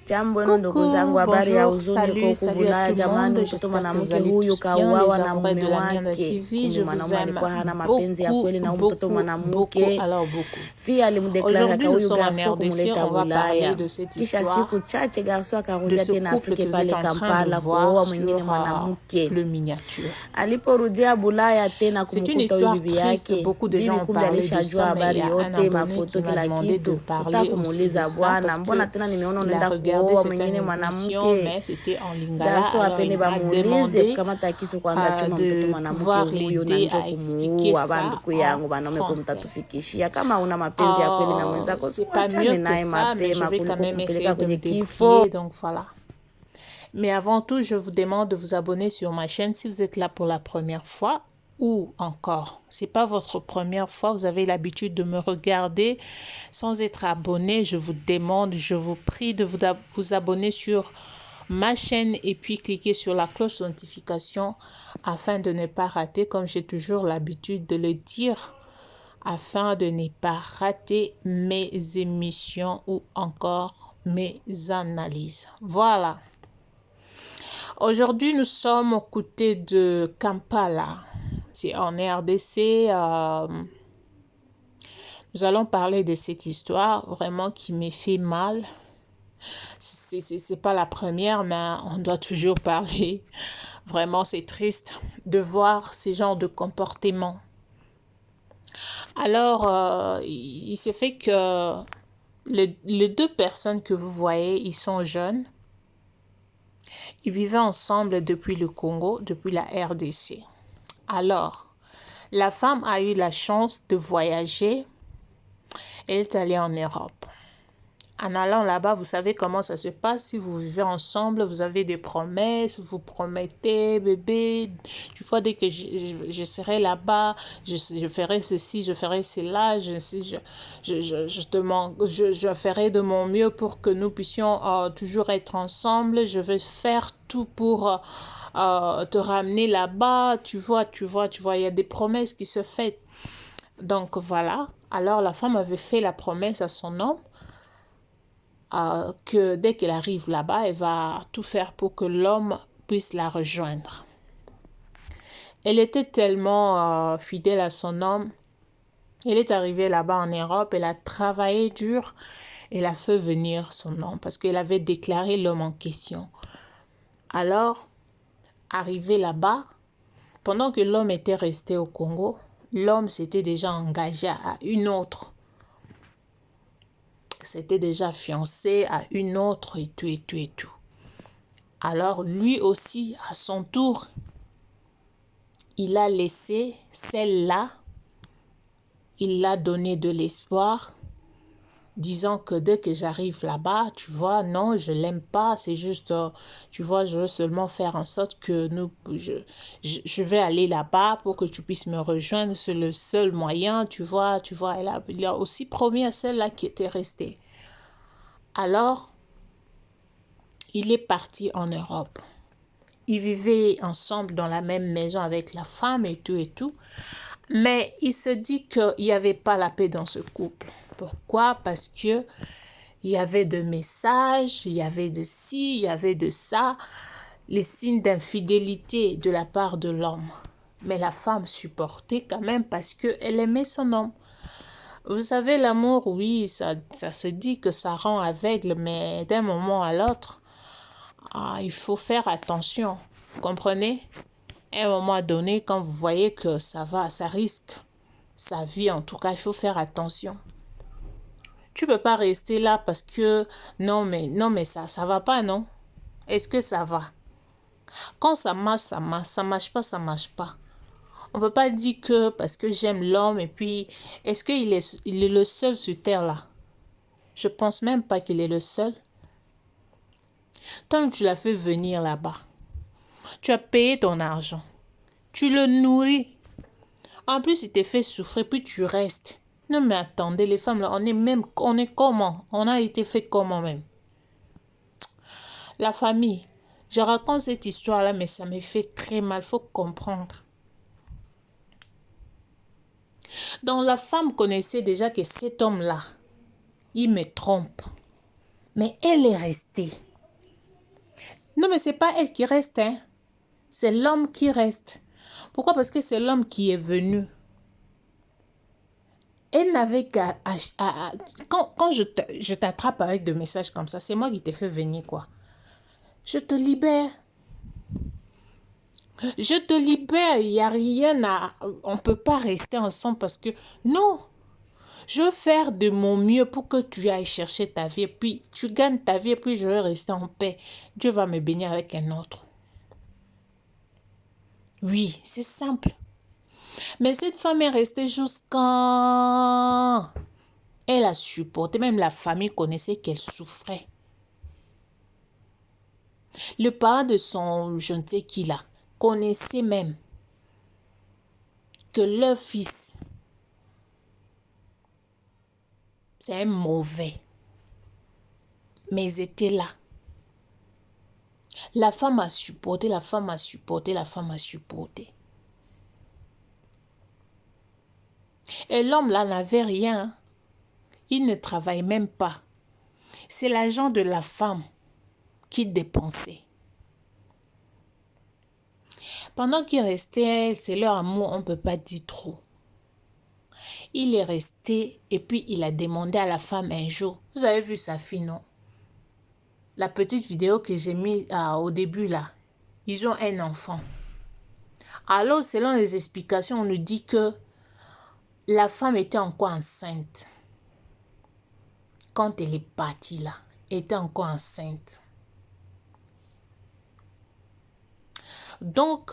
Jambo wenu ndugu zangu, habari ya huzuni huko Bulaya. Jamani, mtoto mwanamke huyu kauawa na mume wake. Kumbe mwanaume alikuwa hana mapenzi ya kweli na mtoto mwanamke. Fia alimdeklara huyu garso kumleta Bulaya. Kisha siku chache garso akarudia tena afike pale Kampala kuoa mwingine mwanamke. Aliporudia Bulaya tena kumkuta huyu bibi yake, bibi kumbe alishajua habari yote, mafoto, kila kitu. Kutamuuliza bwana, mbona tena nimeona unaenda kuoa mwingine mwanamke? Garso apende bamuulize kama takisu kwanza chuma mtoto mwanamke huyo na njo kumuua. Banduku yangu banaume kumtatufikishia, kama una mapenzi ya kweli na mwenzako siwachane naye mapema kuliko kumpeleka kwenye kifo. Donc voilà. Mais avant tout, je vous demande de vous abonner sur ma chaîne si vous êtes là pour la première fois ou encore, c'est pas votre première fois, vous avez l'habitude de me regarder sans être abonné. Je vous demande, je vous prie de vous abonner sur ma chaîne et puis cliquer sur la cloche de notification afin de ne pas rater, comme j'ai toujours l'habitude de le dire, afin de ne pas rater mes émissions ou encore mes analyses. Voilà. Aujourd'hui, nous sommes aux côtés de Kampala. C'est en RDC. Nous allons parler de cette histoire vraiment qui me fait mal. C'est pas la première, mais on doit toujours parler. Vraiment, c'est triste de voir ce genre de comportement. Alors, il se fait que les deux personnes que vous voyez, ils sont jeunes. Ils vivaient ensemble depuis le Congo, depuis la RDC. Alors, la femme a eu la chance de voyager. Elle est allée en Europe. En allant là-bas, vous savez comment ça se passe. Si vous vivez ensemble, vous avez des promesses, vous promettez, bébé, tu vois, dès que je serai là-bas, je ferai ceci, je ferai cela, je ferai de mon mieux pour que nous puissions toujours être ensemble. Je vais faire tout pour te ramener là-bas. Tu vois, il y a des promesses qui se font. Donc voilà. Alors la femme avait fait la promesse à son homme que dès qu'elle arrive là-bas, elle va tout faire pour que l'homme puisse la rejoindre. Elle était tellement fidèle à son homme. Elle est arrivée là-bas en Europe, elle a travaillé dur, elle a fait venir son homme parce qu'elle avait déclaré l'homme en question. Alors, arrivé là-bas, pendant que l'homme était resté au Congo, l'homme s'était déjà engagé à une autre. S'était déjà fiancé à une autre et tout. Alors, lui aussi, à son tour, il a laissé celle-là, il l'a donné de l'espoir, disant que dès que j'arrive là-bas, tu vois, non, je l'aime pas, c'est juste, tu vois, je veux seulement faire en sorte que je vais aller là-bas pour que tu puisses me rejoindre, c'est le seul moyen, tu vois, il a aussi promis à celle-là qui était restée. Alors, il est parti en Europe. Ils vivaient ensemble dans la même maison avec la femme et tout. Mais il se dit qu'il n'y avait pas la paix dans ce couple. Pourquoi? Parce que il y avait de messages, il y avait de ci, il y avait de ça, les signes d'infidélité de la part de l'homme. Mais la femme supportait quand même parce qu'elle aimait son homme. Vous savez, l'amour, oui, ça se dit que ça rend aveugle, mais d'un moment à l'autre, il faut faire attention. Vous comprenez? À un moment donné, quand vous voyez que ça risque sa vie, en tout cas, il faut faire attention. Tu peux pas rester là parce que non mais ça va pas, non? Est-ce que ça va? Quand ça marche, ça marche. Ça marche pas, ça marche pas. On peut pas dire que parce que j'aime l'homme et puis est-ce qu'il est le seul sur terre là? Je pense même pas qu'il est le seul. Toi, tu l'as fait venir là-bas. Tu as payé ton argent. Tu le nourris. En plus, il t'a fait souffrir, puis tu restes. Non, mais attendez, les femmes, là, on est comment? On a été fait comment même? La famille. Je raconte cette histoire-là, mais ça me fait très mal. Il faut comprendre. Donc, la femme connaissait déjà que cet homme-là, il me trompe. Mais elle est restée. Non, mais ce n'est pas elle qui reste, hein. C'est l'homme qui reste. Pourquoi? Parce que c'est l'homme qui est venu. Elle n'avait qu'à... Quand je t'attrape avec des messages comme ça, c'est moi qui t'ai fait venir, quoi. Je te libère. Je te libère. Il n'y a rien à... On ne peut pas rester ensemble parce que... Non. Je veux faire de mon mieux pour que tu ailles chercher ta vie. Puis tu gagnes ta vie et puis je vais rester en paix. Dieu va me bénir avec un autre. Oui, c'est simple. Mais cette femme est restée jusqu'à... Elle a supporté. Même la famille connaissait qu'elle souffrait. Le parent de son, je ne sais qui là, connaissait même que leur fils, c'est un mauvais. Mais ils étaient là. La femme a supporté, la femme a supporté, la femme a supporté. Et l'homme là n'avait rien. Il ne travaille même pas. C'est l'argent de la femme qui dépensait. Pendant qu'il restait, c'est leur amour, on ne peut pas dire trop. Il est resté et puis il a demandé à la femme un jour. Vous avez vu sa fille, non? La petite vidéo que j'ai mise au début là. Ils ont un enfant. Alors, selon les explications, on nous dit que la femme était encore enceinte. Quand elle est partie là, elle était encore enceinte. Donc,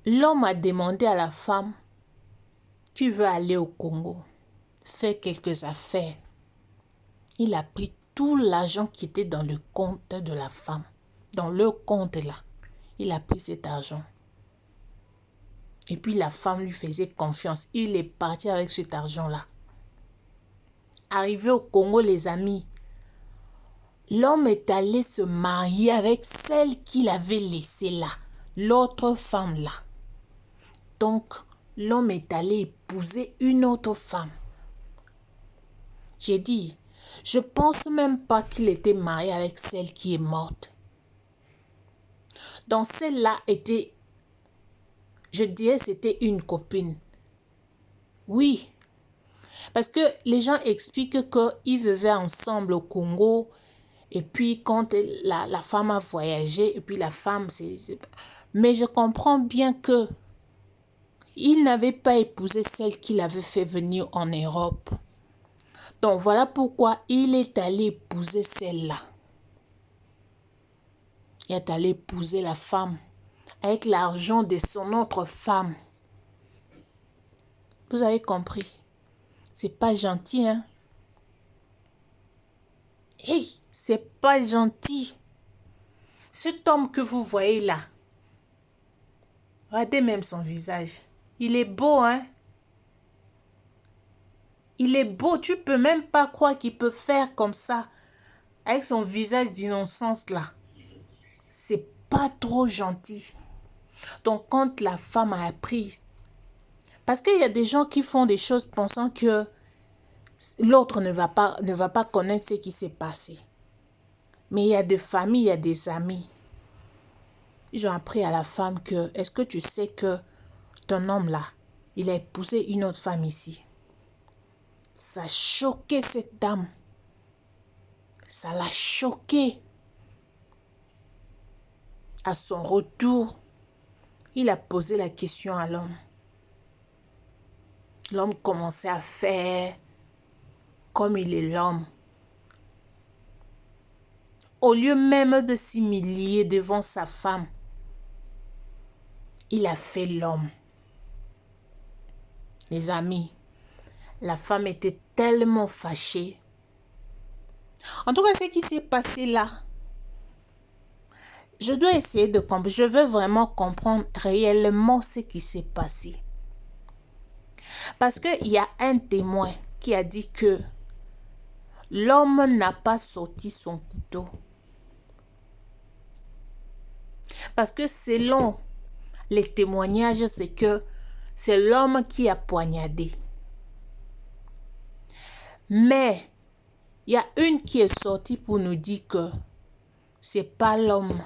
l'homme a demandé à la femme, tu veux aller au Congo, faire quelques affaires. Il a pris tout l'argent qui était dans le compte de la femme. Dans le compte là, il a pris cet argent. Et puis la femme lui faisait confiance. Il est parti avec cet argent-là. Arrivé au Congo, les amis, l'homme est allé se marier avec celle qu'il avait laissée là. L'autre femme là. Donc, l'homme est allé épouser une autre femme. J'ai dit, je pense même pas qu'il était marié avec celle qui est morte. Donc, celle-là était, je dirais, c'était une copine. Oui. Parce que les gens expliquent qu'ils vivaient ensemble au Congo. Et puis, quand la femme a voyagé, et puis la femme, Mais je comprends bien que il n'avait pas épousé celle qu'il avait fait venir en Europe. Donc, voilà pourquoi il est allé épouser celle-là. Il est allé épouser la femme avec l'argent de son autre femme. Vous avez compris? C'est pas gentil, hein? Hey, c'est pas gentil. Cet homme que vous voyez là, regardez même son visage. Il est beau, hein? Il est beau. Tu peux même pas croire qu'il peut faire comme ça. Avec son visage d'innocence là. C'est pas trop gentil. Donc quand la femme a appris. Parce qu'il y a des gens qui font des choses pensant que l'autre ne va pas connaître ce qui s'est passé. Mais il y a des familles, il y a des amis. Ils ont appris à la femme que, est-ce que tu sais que ton homme là, il a épousé une autre femme ici? Ça a choqué cette dame. Ça l'a choqué. À son retour, il a posé la question à l'homme. L'homme commençait à faire comme il est l'homme. Au lieu même de s'humilier devant sa femme, il a fait l'homme. Les amis, la femme était tellement fâchée. En tout cas, ce qui s'est passé là, je dois essayer de comprendre. Je veux vraiment comprendre réellement ce qui s'est passé. Parce qu'il y a un témoin qui a dit que l'homme n'a pas sorti son couteau. Parce que selon les témoignages, c'est que c'est l'homme qui a poignardé. Mais Il y a une qui est sortie pour nous dire que c'est pas l'homme.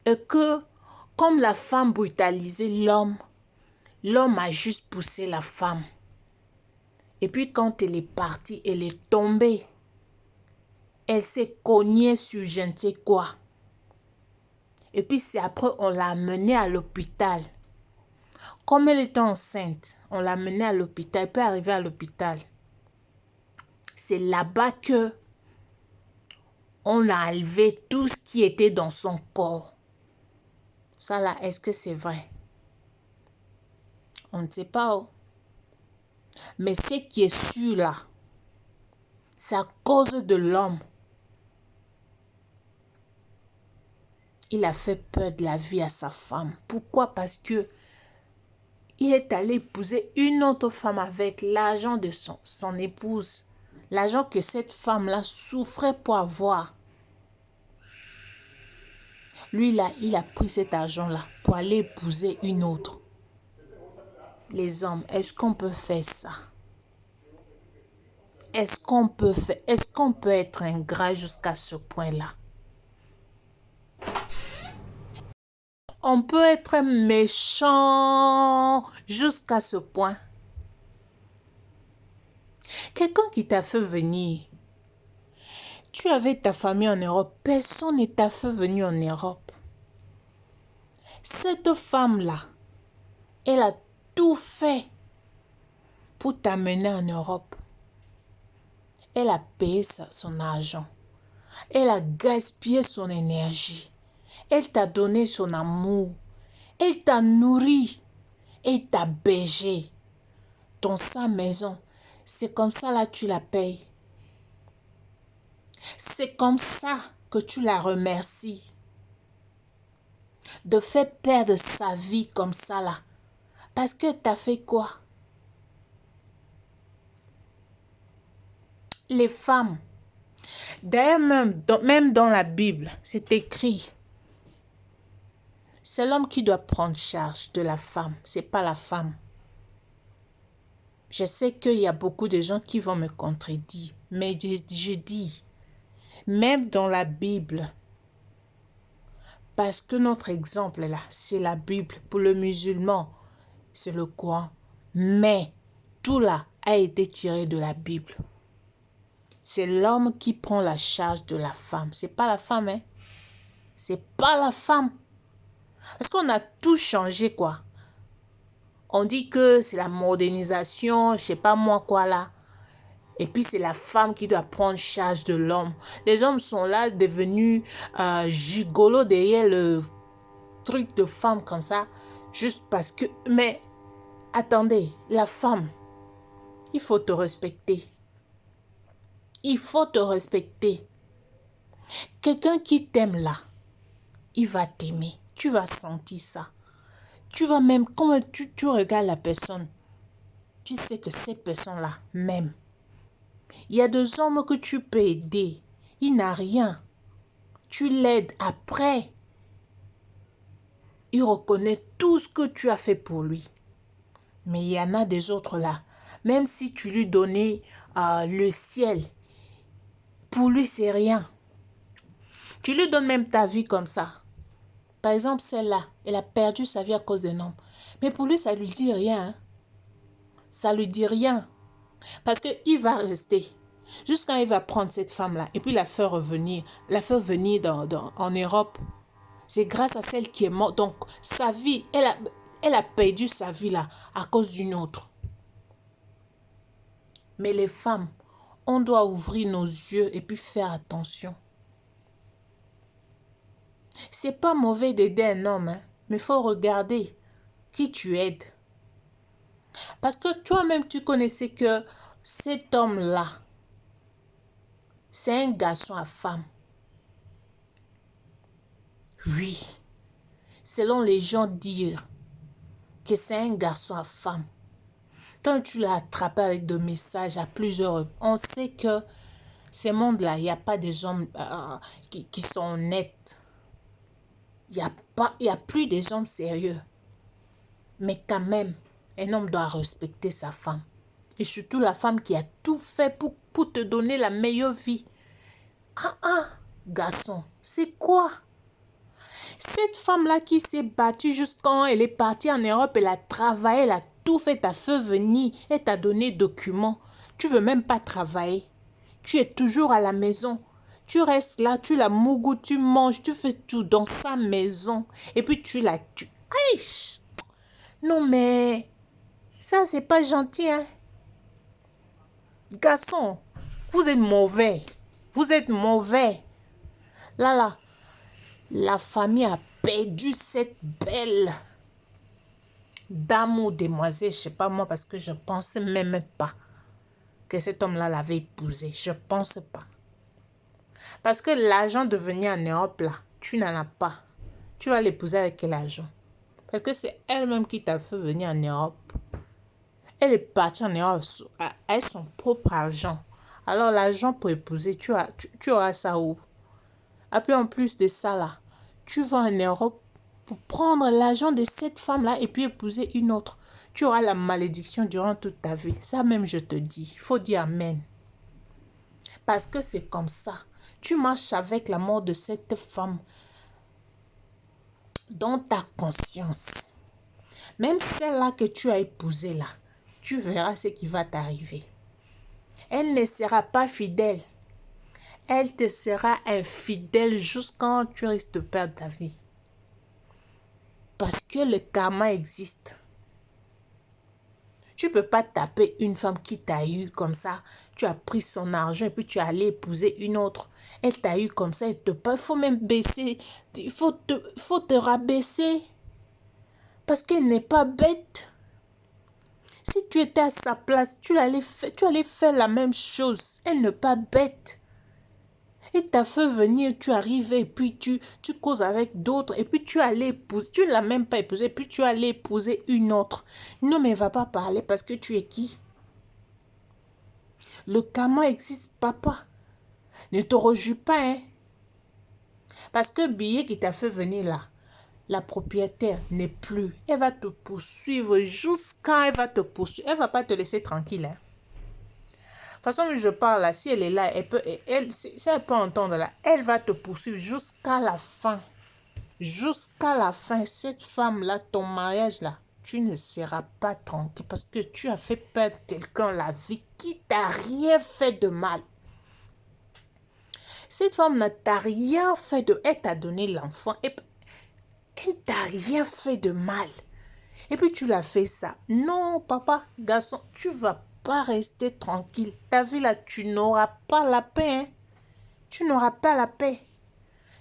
Et que, comme la femme brutalisait l'homme, l'homme a juste poussé la femme. Et puis quand elle est partie, elle est tombée. Elle s'est cognée sur je ne sais quoi. Et puis c'est après, on l'a amenée à l'hôpital. Comme elle était enceinte, on l'a amenée à l'hôpital. Elle peut arriver à l'hôpital. C'est là-bas que on a enlevé tout ce qui était dans son corps. Ça là, est-ce que c'est vrai? On ne sait pas. Oh. Mais ce qui est sûr là, c'est à cause de l'homme. Il a fait peur de la vie à sa femme. Pourquoi? Parce que il est allé épouser une autre femme avec l'argent de son épouse. L'argent que cette femme-là souffrait pour avoir. Lui, là, il a pris cet argent-là pour aller épouser une autre. Les hommes, est-ce qu'on peut faire ça? Est-ce qu'on peut être ingrat jusqu'à ce point-là? On peut être méchant jusqu'à ce point. Quelqu'un qui t'a fait venir. Tu avais ta famille en Europe. Personne ne t'a fait venir en Europe. Cette femme-là, elle a tout fait pour t'amener en Europe. Elle a payé son argent. Elle a gaspillé son énergie. Elle t'a donné son amour. Elle t'a nourri. Elle t'a bergé. Dans sa maison. C'est comme ça là tu la payes. C'est comme ça que tu la remercies. De faire perdre sa vie comme ça là. Parce que t'as fait quoi? Les femmes. D'ailleurs même dans la Bible, c'est écrit. C'est l'homme qui doit prendre charge de la femme. C'est pas la femme. Je sais qu'il y a beaucoup de gens qui vont me contredire. Mais je dis, même dans la Bible, parce que notre exemple là, c'est la Bible. Pour le musulman, c'est le Coran. Mais tout là a été tiré de la Bible. C'est l'homme qui prend la charge de la femme. C'est pas la femme, hein. C'est pas la femme. Parce qu'on a tout changé, quoi. On dit que c'est la modernisation, je sais pas moi quoi là. Et puis c'est la femme qui doit prendre charge de l'homme. Les hommes sont là devenus gigolos derrière le truc de femme comme ça. Juste parce que... Mais attendez, la femme, il faut te respecter. Il faut te respecter. Quelqu'un qui t'aime là, il va t'aimer. Tu vas sentir ça. Tu vas même, quand tu regardes la personne, tu sais que cette personne-là m'aime. Il y a des hommes que tu peux aider. Il n'a rien. Tu l'aides après. Il reconnaît tout ce que tu as fait pour lui. Mais il y en a des autres là. Même si tu lui donnais le ciel, pour lui c'est rien. Tu lui donnes même ta vie comme ça. Par exemple, celle-là, elle a perdu sa vie à cause d'un homme. Mais pour lui, ça ne lui dit rien. Hein? Ça ne lui dit rien. Parce qu'il va rester. Jusqu'à quand il va prendre cette femme-là et puis la faire revenir. La faire venir en Europe. C'est grâce à celle qui est morte. Donc, sa vie, elle a perdu sa vie là à cause d'une autre. Mais les femmes, on doit ouvrir nos yeux et puis faire attention. C'est pas mauvais d'aider un homme, hein, mais il faut regarder qui tu aides. Parce que toi-même, tu connaissais que cet homme-là, c'est un garçon à femme. Oui, selon les gens dire que c'est un garçon à femme. Quand tu l'as attrapé avec des messages à plusieurs, on sait que ce monde-là, il n'y a pas des hommes qui sont honnêtes. Il n'y a plus des hommes sérieux. Mais quand même, un homme doit respecter sa femme. Et surtout la femme qui a tout fait pour te donner la meilleure vie. Garçon, c'est quoi? Cette femme-là qui s'est battue jusqu'à elle est partie en Europe, elle a travaillé, elle a tout fait, t'a fait venir, elle t'a donné documents. Tu veux même pas travailler. Tu es toujours à la maison. Tu restes là, tu la mougou, tu manges, tu fais tout dans sa maison. Et puis tu la tues. Aïe! Non mais, ça c'est pas gentil, hein? Garçon, vous êtes mauvais. Vous êtes mauvais. Là, la famille a perdu cette belle dame ou demoiselle, je sais pas moi, parce que je pense même pas que cet homme-là l'avait épousée. Je pense pas. Parce que l'argent de venir en Europe, là, tu n'en as pas. Tu vas l'épouser avec quel argent? Parce que c'est elle-même qui t'a fait venir en Europe. Elle est partie en Europe avec son propre argent. Alors l'argent pour épouser, tu auras ça où? Et puis en plus de ça, là, tu vas en Europe pour prendre l'argent de cette femme-là et puis épouser une autre. Tu auras la malédiction durant toute ta vie. Ça même, je te dis. Il faut dire amen. Parce que c'est comme ça. Tu marches avec la mort de cette femme dans ta conscience. Même celle-là que tu as épousée là, tu verras ce qui va t'arriver. Elle ne sera pas fidèle. Elle te sera infidèle jusqu'à tu risques de perdre ta vie. Parce que le karma existe. Tu ne peux pas taper une femme qui t'a eu comme ça. Tu as pris son argent et puis tu es allé épouser une autre. Elle t'a eu comme ça. Il faut même baisser. Il faut te rabaisser. Parce qu'elle n'est pas bête. Si tu étais à sa place, tu allais faire la même chose. Elle n'est pas bête. Elle t'a fait venir, tu arrives et puis tu causes avec d'autres et puis tu allais épouser. Tu ne l'as même pas épousée, puis tu allais épouser une autre. Non, mais elle ne va pas parler parce que tu es qui? Le karma existe, papa. Ne te rejure pas, hein. Parce que billet qui t'a fait venir là, la propriétaire n'est plus. Elle va te poursuivre jusqu'à elle va te poursuivre. Elle ne va pas te laisser tranquille, hein. De toute façon, je parle là, si elle est là, si elle peut entendre là, elle va te poursuivre jusqu'à la fin. Jusqu'à la fin, cette femme-là, ton mariage là, tu ne seras pas tranquille parce que tu as fait perdre quelqu'un la vie qui t'a rien fait de mal. Cette femme ne t'a rien fait de... Elle t'a donné l'enfant. Elle t'a rien fait de mal. Et puis tu l'as fait ça. Non, papa, garçon, tu vas pas rester tranquille. Ta vie là, tu n'auras pas la paix. Hein? Tu n'auras pas la paix.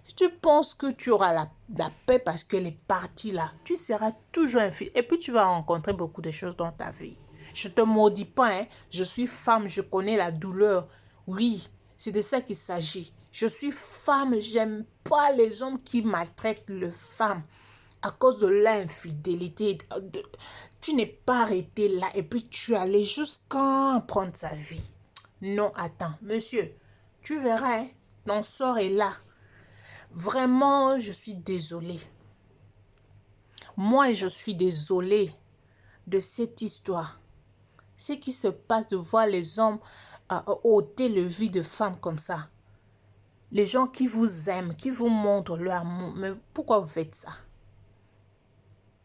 Si tu penses que tu auras la paix parce qu'elle est partie là, tu seras toujours infidèle. Et puis tu vas rencontrer beaucoup de choses dans ta vie. Je ne te maudis pas. Hein? Je suis femme, je connais la douleur. Oui, c'est de ça qu'il s'agit. Je suis femme, j'aime pas les hommes qui maltraitent les femmes. À cause de l'infidélité, tu n'es pas arrêté là et puis tu es allé jusqu'à prendre sa vie. Non, attends, monsieur, tu verras, hein, ton sort est là. Vraiment, je suis désolée. Moi, je suis désolée de cette histoire. Ce qui se passe de voir les hommes ôter le vie de femmes comme ça. Les gens qui vous aiment, qui vous montrent leur amour. Mais pourquoi vous faites ça?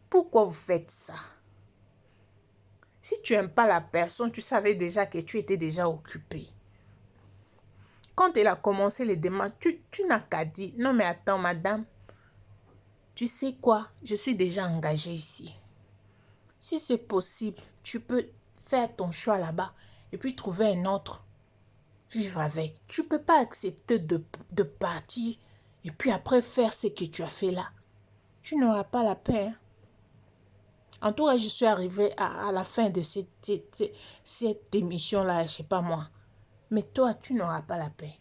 Pourquoi vous faites ça? Si tu n'aimes pas la personne, tu savais déjà que tu étais déjà occupé. Quand elle a commencé les démarches, tu n'as qu'à dire, non mais attends madame, tu sais quoi, je suis déjà engagée ici. Si c'est possible, tu peux faire ton choix là-bas et puis trouver un autre, vivre avec. Tu ne peux pas accepter de partir et puis après faire ce que tu as fait là. Tu n'auras pas la paix, hein? En tout cas, je suis arrivée à la fin de cette émission-là, je ne sais pas moi. Mais toi, tu n'auras pas la paix.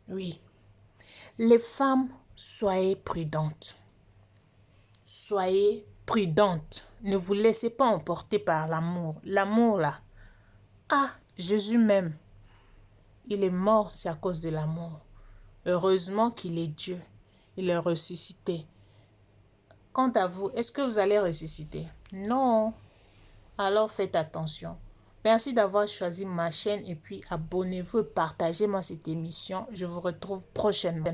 Oui. Les femmes, soyez prudentes. Soyez prudentes. Ne vous laissez pas emporter par l'amour. L'amour, là. Ah, Jésus même. Il est mort, c'est à cause de l'amour. Heureusement qu'il est Dieu. Il est ressuscité. Quant à vous, est-ce que vous allez ressusciter? Non. Alors faites attention. Merci d'avoir choisi ma chaîne et puis abonnez-vous et partagez-moi cette émission. Je vous retrouve prochainement.